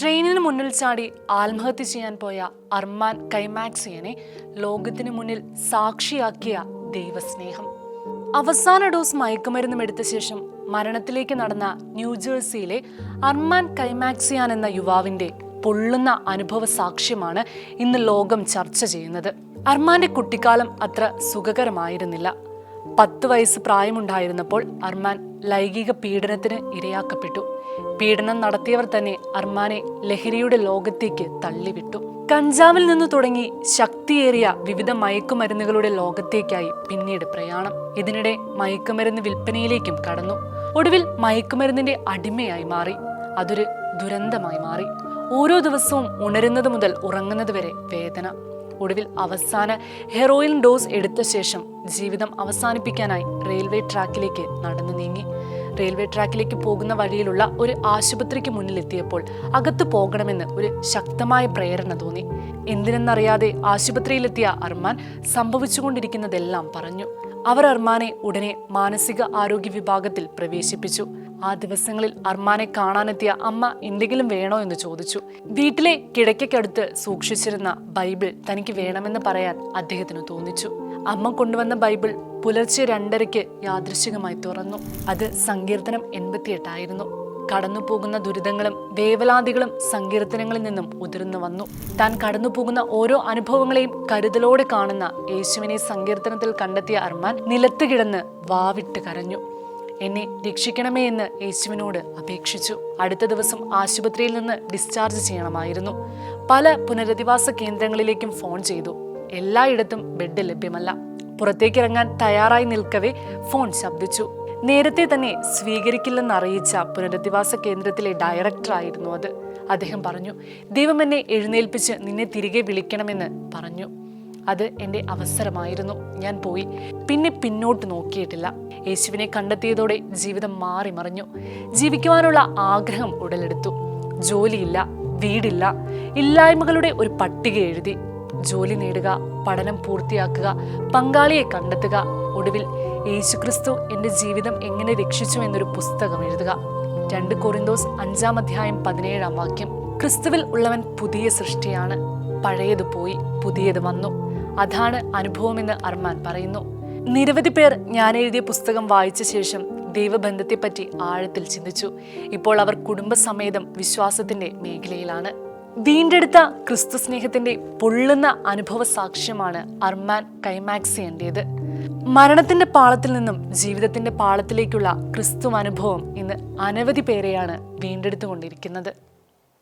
ട്രെയിനിന് മുന്നിൽ ചാടി ആത്മഹത്യ ചെയ്യാൻ പോയ അർമാൻ കൈമാക്സിയനെ ലോകത്തിന് മുന്നിൽ സാക്ഷിയാക്കിയ ദൈവസ്നേഹം. അവസാന ഡോസ് മയക്കുമരുന്നും എടുത്ത ശേഷം മരണത്തിലേക്ക് നടന്ന ന്യൂജേഴ്സിയിലെ അർമാൻ കൈമാക്സിയാൻ എന്ന യുവാവിന്റെ പൊള്ളുന്ന അനുഭവ സാക്ഷ്യമാണ് ഇന്ന് ലോകം ചർച്ച ചെയ്യുന്നത്. അർമാന്റെ കുട്ടിക്കാലം അത്ര സുഖകരമായിരുന്നില്ല. 10 വയസ്സ് പ്രായമുണ്ടായിരുന്നപ്പോൾ അർമാൻ ലൈംഗിക പീഡനത്തിന് ഇരയാക്കപ്പെട്ടു. പീഡനം നടത്തിയവർ തന്നെ അർമാനെ ലഹരിയുടെ ലോകത്തേക്ക് തള്ളിവിട്ടു. കഞ്ചാവിൽ നിന്ന് തുടങ്ങി ശക്തിയേറിയ വിവിധ മയക്കുമരുന്നുകളുടെ ലോകത്തേക്കായി പിന്നീട് പ്രയാണം. ഇതിനിടെ മയക്കുമരുന്ന് വിൽപ്പനയിലേക്കും കടന്നു. ഒടുവിൽ മയക്കുമരുന്നിന്റെ അടിമയായി മാറി. അതൊരു ദുരന്തമായി മാറി. ഓരോ ദിവസവും ഉണരുന്നത് മുതൽ ഉറങ്ങുന്നത് വരെ വേദന. ഒടുവിൽ അവസാന ഹെറോയിൻ ഡോസ് എടുത്ത ശേഷം ജീവിതം അവസാനിപ്പിക്കാനായി റെയിൽവേ ട്രാക്കിലേക്ക് നടന്നു നീങ്ങി. റെയിൽവേ ട്രാക്കിലേക്ക് പോകുന്ന വഴിയിലുള്ള ഒരു ആശുപത്രിക്ക് മുന്നിലെത്തിയപ്പോൾ അകത്തു പോകണമെന്ന് ഒരു ശക്തമായ പ്രേരണ തോന്നി. എന്തിനെന്നറിയാതെ ആശുപത്രിയിലെത്തിയ അർമാൻ സംഭവിച്ചുകൊണ്ടിരിക്കുന്നതെല്ലാം പറഞ്ഞു. അവർ അർമാനെ ഉടനെ മാനസിക ആരോഗ്യ വിഭാഗത്തിൽ പ്രവേശിപ്പിച്ചു. ആ ദിവസങ്ങളിൽ അർമാനെ കാണാനെത്തിയ അമ്മ എന്തെങ്കിലും വേണോ എന്ന് ചോദിച്ചു. വീട്ടിലെ കിടക്കയ്ക്കടുത്ത് സൂക്ഷിച്ചിരുന്ന ബൈബിൾ തനിക്ക് വേണമെന്ന് പറയാൻ അദ്ദേഹത്തിന് തോന്നിച്ചു. അമ്മ കൊണ്ടുവന്ന ബൈബിൾ പുലർച്ചെ 2:30 യാദൃശ്ചികമായി തുറന്നു. അത് സങ്കീർത്തനം 88 ആയിരുന്നു. കടന്നു പോകുന്ന ദുരിതങ്ങളും വേവലാതികളും സങ്കീർത്തനങ്ങളിൽ നിന്നും ഉതിർന്നു വന്നു. താൻ കടന്നു പോകുന്ന ഓരോ അനുഭവങ്ങളെയും കരുതലോടെ കാണുന്ന യേശുവിനെ സങ്കീർത്തനത്തിൽ കണ്ടെത്തിയ അർമാൻ നിലത്ത് കിടന്ന് വാവിട്ട് കരഞ്ഞു. എന്നെ രക്ഷിക്കണമേ എന്ന് യേശുവിനോട് അപേക്ഷിച്ചു. അടുത്ത ദിവസം ആശുപത്രിയിൽ നിന്ന് ഡിസ്ചാർജ് ചെയ്യണമായിരുന്നു. പല പുനരധിവാസ കേന്ദ്രങ്ങളിലേക്കും ഫോൺ ചെയ്തു. എല്ലായിടത്തും ബെഡ് ലഭ്യമല്ല. പുറത്തേക്ക് ഇറങ്ങാൻ തയ്യാറായി നിൽക്കവേ ഫോൺ ശബ്ദിച്ചു. നേരത്തെ തന്നെ സ്വീകരിക്കില്ലെന്നറിയിച്ച പുനരധിവാസ കേന്ദ്രത്തിലെ ഡയറക്ടറായിരുന്നു അത്. അദ്ദേഹം പറഞ്ഞു, ദൈവം എന്നെ എഴുന്നേൽപ്പിച്ച് നിന്നെ തിരികെ വിളിക്കണമെന്ന് പറഞ്ഞു. അത് എൻ്റെ അവസരമായിരുന്നു. ഞാൻ പോയി. പിന്നെ പിന്നോട്ട് നോക്കിയിട്ടില്ല. യേശുവിനെ കണ്ടെത്തിയതോടെ ജീവിതം മാറി മറിഞ്ഞു. ജീവിക്കുവാനുള്ള ആഗ്രഹം ഉടലെടുത്തു. ജോലിയില്ല, വീടില്ല, ഇല്ലായ്മകളുടെ ഒരു പട്ടിക എഴുതി. ജോലി നേടുക, പഠനം പൂർത്തിയാക്കുക, പങ്കാളിയെ കണ്ടെത്തുക, ഒടുവിൽ യേശുക്രിസ്തു എൻ്റെ ജീവിതം എങ്ങനെ രക്ഷിച്ചു എന്നൊരു പുസ്തകം എഴുതുക. 2 കൊറിന്തോസ് 5-ാം അധ്യായം 17-ാം വാക്യം. ക്രിസ്തുവിൽ ഉള്ളവൻ പുതിയ സൃഷ്ടിയാണ്. പഴയത് പോയി, പുതിയത് വന്നു. അതാണ് അനുഭവമെന്ന് അർമാൻ പറയുന്നു. നിരവധി പേർ ഞാൻ എഴുതിയ പുസ്തകം വായിച്ച ശേഷം ദൈവബന്ധത്തെപ്പറ്റി ആഴത്തിൽ ചിന്തിച്ചു. ഇപ്പോൾ അവർ കുടുംബസമേതം വിശ്വാസത്തിന്റെ മേഖലയിലാണ്. വീണ്ടെടുത്ത ക്രിസ്തു സ്നേഹത്തിന്റെ പൊള്ളുന്ന അനുഭവ സാക്ഷ്യമാണ് അർമാൻ കൈമാക്സിയന്റേത്. മരണത്തിന്റെ പാളത്തിൽ നിന്നും ജീവിതത്തിന്റെ പാളത്തിലേക്കുള്ള ക്രിസ്തു അനുഭവം ഇന്ന് അനവധി പേരെയാണ് വീണ്ടെടുത്തുകൊണ്ടിരിക്കുന്നത്.